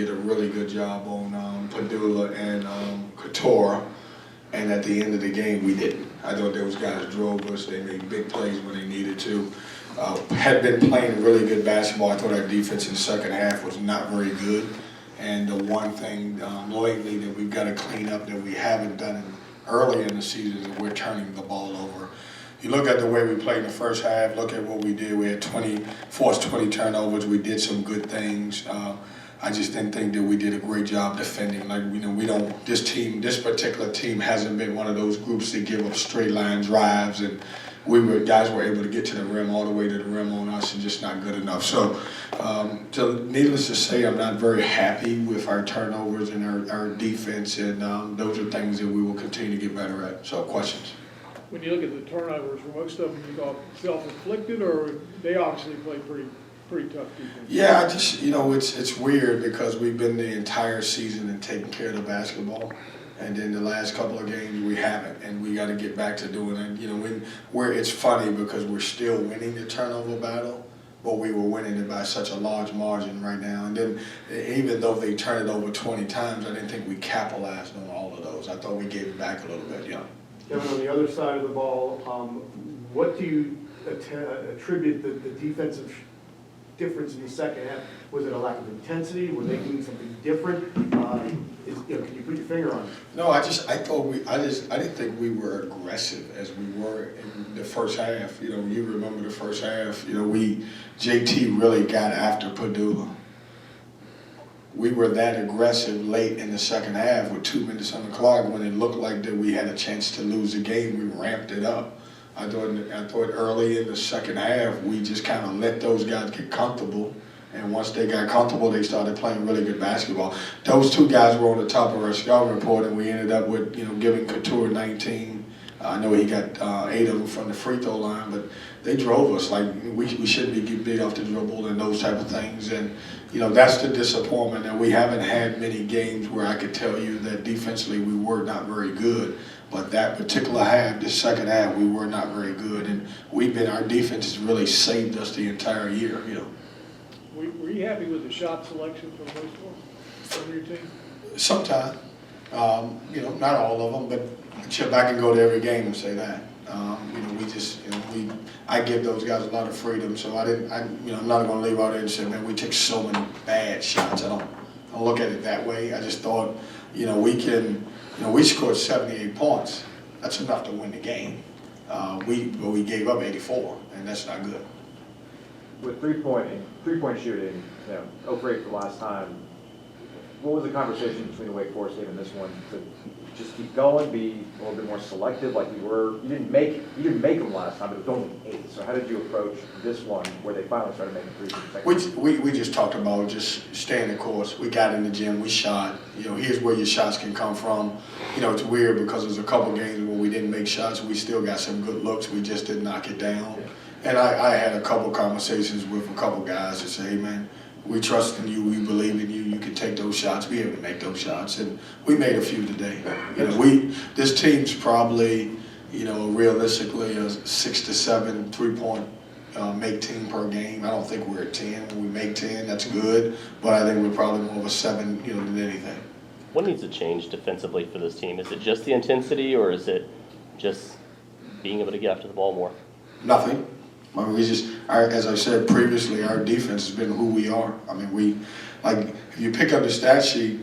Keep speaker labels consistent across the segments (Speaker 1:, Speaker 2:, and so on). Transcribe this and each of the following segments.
Speaker 1: did a really good job on Padula and Couture, and at the end of the game we didn't. I thought those guys drove us. They made big plays when they needed to. Had been playing really good basketball. I thought our defense in the second half was not very good. And the one thing lately that we've got to clean up that we haven't done early in the season is we're turning the ball over. You look at the way we played in the first half, look at what we did. We had forced 20 turnovers. We did some good things. I just didn't think that we did a great job defending. Like, we don't, this particular team hasn't been one of those groups that give up straight line drives, and guys were able to get to the rim all the way to the rim on us, and just not good enough. So, needless to say, I'm not very happy with our turnovers and our defense, and those are things that we will continue to get better at. So, questions?
Speaker 2: When you look at the turnovers, were most of them you thought self-inflicted, or they obviously played pretty tough defense?
Speaker 1: Yeah, it's weird because we've been the entire season and taking care of the basketball, and then the last couple of games we haven't, and we got to get back to doing it. Where it's funny because we're still winning the turnover battle, but we were winning it by such a large margin right now. And then even though they turned it over 20 times, I didn't think we capitalized on all of those. I thought we gave it back a little bit, yeah.
Speaker 3: Kevin, on the other side of the ball, what do you attribute the defensive difference in the second half? Was it a lack of intensity? Were they doing something different? Can you put your finger on it?
Speaker 1: No, I didn't think we were aggressive as we were in the first half. You remember the first half. JT really got after Padula. We were that aggressive late in the second half with 2 minutes on the clock when it looked like that we had a chance to lose the game. We ramped it up. I thought early in the second half we just kind of let those guys get comfortable, and once they got comfortable, they started playing really good basketball. Those two guys were on the top of our scouting report, and we ended up with giving Couture 19. I know he got 8 of them from the free throw line, but they drove us. Like, we shouldn't be getting beat off the dribble and those type of things. And that's the disappointment, that we haven't had many games where I could tell you that defensively we were not very good. But that particular half, the second half, we were not very good, and our defense has really saved us the entire year.
Speaker 2: Were you happy with the shot selection for most of your team?
Speaker 1: Sometimes, not all of them, but I can go to every game and say that. I give those guys a lot of freedom, so I'm not going to leave out there and say, man, we took so many bad shots. I don't look at it that way. I just thought, we scored 78 points. That's enough to win the game. We gave up 84, and that's not good.
Speaker 4: With three-point shooting, 0 for 8 for the last time, what was the conversation between the Wake Forest game and this one? To just keep going, be a little bit more selective, like you were. You didn't make them last time, but it was only 8. So how did you approach this one, where they finally started making threes?
Speaker 1: We just talked about just staying the course. We got in the gym, we shot. Here's where your shots can come from. It's weird because there's a couple games where we didn't make shots. We still got some good looks. We just didn't knock it down. Yeah. And I had a couple conversations with a couple guys that say, hey, man, we trust in you, we believe in you, you can take those shots, be able to make those shots. And we made a few today. This team's probably, realistically a 6 to 7 3-point make team per game. I don't think we're at 10. When we make 10, that's good, but I think we're probably more of a 7, than anything.
Speaker 5: What needs to change defensively for this team? Is it just the intensity, or is it just being able to get after the ball more?
Speaker 1: Nothing. I mean, as I said previously, our defense has been who we are. I mean, if you pick up the stat sheet,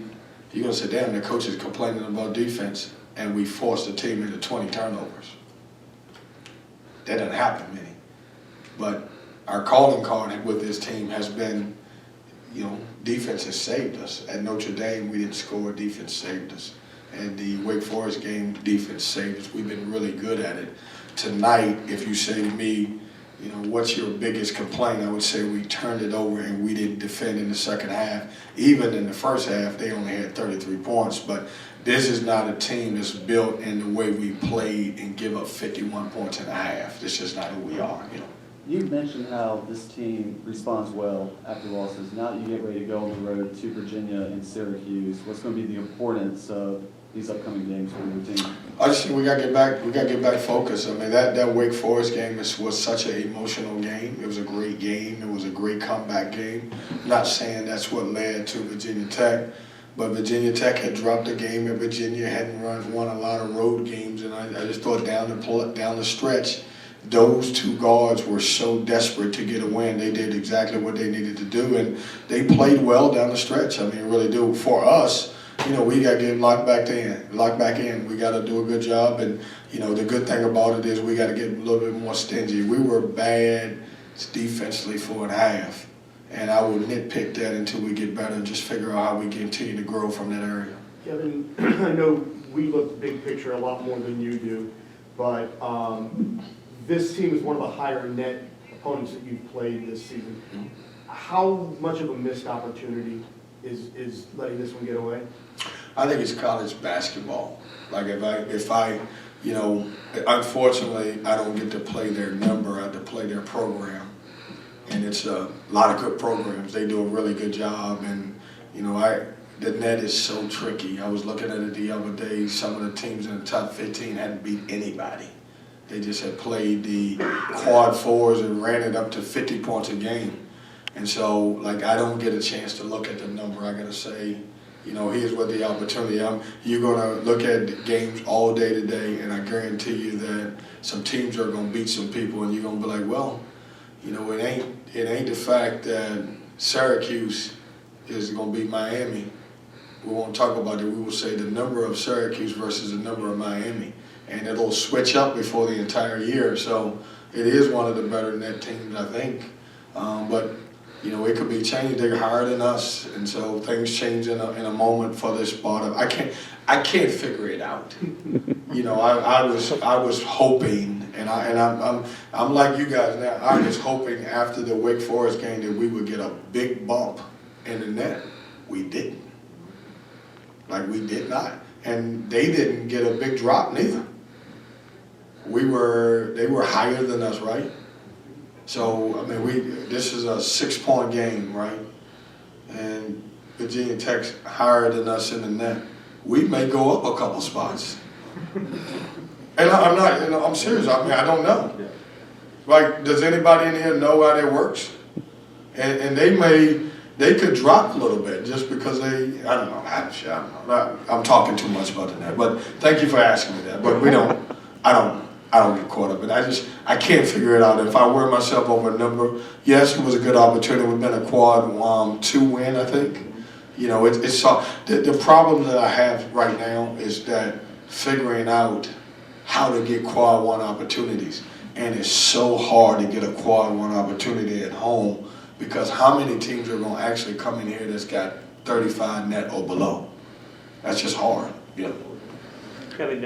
Speaker 1: you're going to say, damn, the coach is complaining about defense, and we forced the team into 20 turnovers. That doesn't happen many. But our calling card with this team has been, defense has saved us. At Notre Dame, we didn't score, defense saved us. And the Wake Forest game, defense saved us. We've been really good at it. Tonight, if you say to me, what's your biggest complaint? I would say we turned it over and we didn't defend in the second half. Even in the first half, they only had 33 points. But this is not a team that's built in the way we played and give up 51 points in a half. This is not who we are.
Speaker 6: You mentioned how this team responds well after losses. Now that you get ready to go on the road to Virginia and Syracuse, what's going to be the importance of these upcoming games for your team?
Speaker 1: I just think we gotta get back focused. I mean, that Wake Forest game was such an emotional game. It was a great game. It was a great comeback game. I'm not saying that's what led to Virginia Tech, but Virginia Tech had dropped a game at Virginia, hadn't won a lot of road games, and I just thought down the stretch, those two guards were so desperate to get a win. They did exactly what they needed to do, and they played well down the stretch. I mean, really do. For us, you know, we got to get locked back in. We got to do a good job, and you know, the good thing about it is we got to get a little bit more stingy. We were bad defensively for a half, and I will nitpick that until we get better and just figure out how we continue to grow from that area.
Speaker 3: Kevin, I know we look big picture a lot more than you do, but this team is one of the higher net opponents that you've played this season. How much of a missed opportunity is letting this one get away?
Speaker 1: I think it's college basketball. Like if I, you know, unfortunately I don't get to play their number, I have to play their program. And it's a lot of good programs. They do a really good job, and you know, the net is so tricky. I was looking at it the other day. Some of the teams in the top 15 hadn't beat anybody. They just had played the quad fours and ran it up to 50 points a game. And so, like, I don't get a chance to look at the number. I gotta say, you know, here's what the opportunity. You're gonna look at games all day today, and I guarantee you that some teams are gonna beat some people, and you're gonna be like, well, you know, it ain't the fact that Syracuse is gonna beat Miami. We won't talk about it. We will say the number of Syracuse versus the number of Miami, and it'll switch up before the entire year. So it is one of the better net teams, I think. But you know, it could be changed. They're higher than us, and so things change in a moment for this spot. I can't figure it out. You know, I was hoping, and I'm like you guys now. I was hoping after the Wake Forest game that we would get a big bump in the net. We didn't. Like, we did not, and they didn't get a big drop neither. They were higher than us, right? So, I mean, this is a 6-point game, right? And Virginia Tech's higher than us in the net. We may go up a couple spots. And I'm serious. I mean, I don't know. Like, does anybody in here know how that works? And they could drop a little bit just because I don't know. I'm talking too much about the net. But thank you for asking me that. But I don't get caught up in it. I can't figure it out. If I worry myself over a number, yes, it was a good opportunity. We've been a quad 2 win, I think. You know, it's the problem that I have right now is that figuring out how to get quad 1 opportunities. And it's so hard to get a quad 1 opportunity at home, because how many teams are going to actually come in here that's got 35 net or below? That's just hard. Yeah.
Speaker 7: Kevin,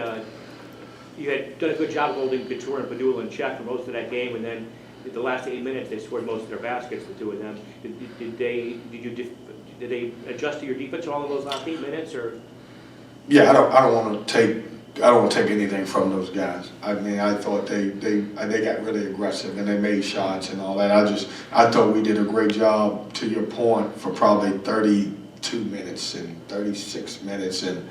Speaker 7: you had done a good job holding Couture and Padula in check for most of that game, and then in the last 8 minutes they scored most of their baskets, the two of them. Did they adjust to your defense all of those last 8 minutes, or? Yeah,
Speaker 1: I don't want to take anything from those guys. I mean, I thought they got really aggressive and they made shots and all that. I thought we did a great job, to your point, for probably 32 minutes and 36 minutes, and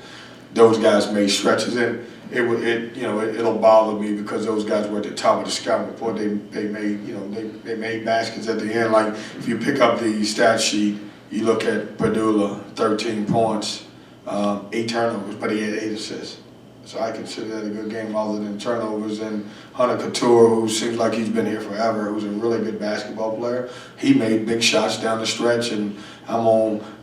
Speaker 1: those guys made stretches. And it'll bother me because those guys were at the top of the scout report. They made baskets at the end. Like, if you pick up the stat sheet, you look at Padula, 13 points, 8 turnovers, but he had 8 assists. So I consider that a good game other than turnovers. And Hunter Couture, who seems like he's been here forever, who's a really good basketball player, he made big shots down the stretch. And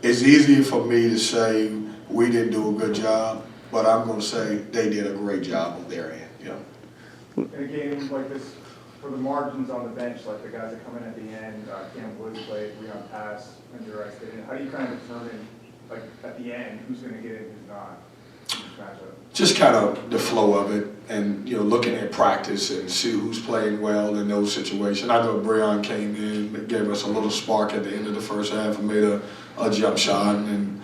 Speaker 1: it's easy for me to say we didn't do a good job, but I'm going to say they did a great job on their end. Yeah.
Speaker 8: In a game like this, for the margins on the bench, like the guys that come in at the end, Cam Woods played, Leon Pass, and Durant stayed in, how do you kind of determine, like, at the end, who's going to get in, who's not?
Speaker 1: Just kind of the flow of it, and looking at practice and see who's playing well in those situations. I know Breon came in, gave us a little spark at the end of the first half and made a jump shot, and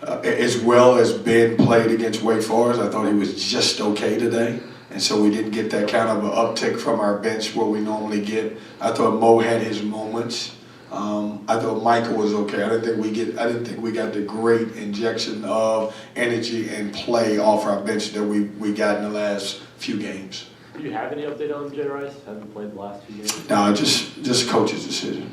Speaker 1: as well as Ben played against Wake Forest, I thought he was just okay today, and so we didn't get that kind of an uptick from our bench where we normally get. I thought Mo had his moments. I thought Michael was okay. I didn't think we got the great injection of energy and play off our bench that we got in the last few games.
Speaker 9: Do you have any update on Jay Rice? Haven't played the last 2 games.
Speaker 1: No, just coach's decision.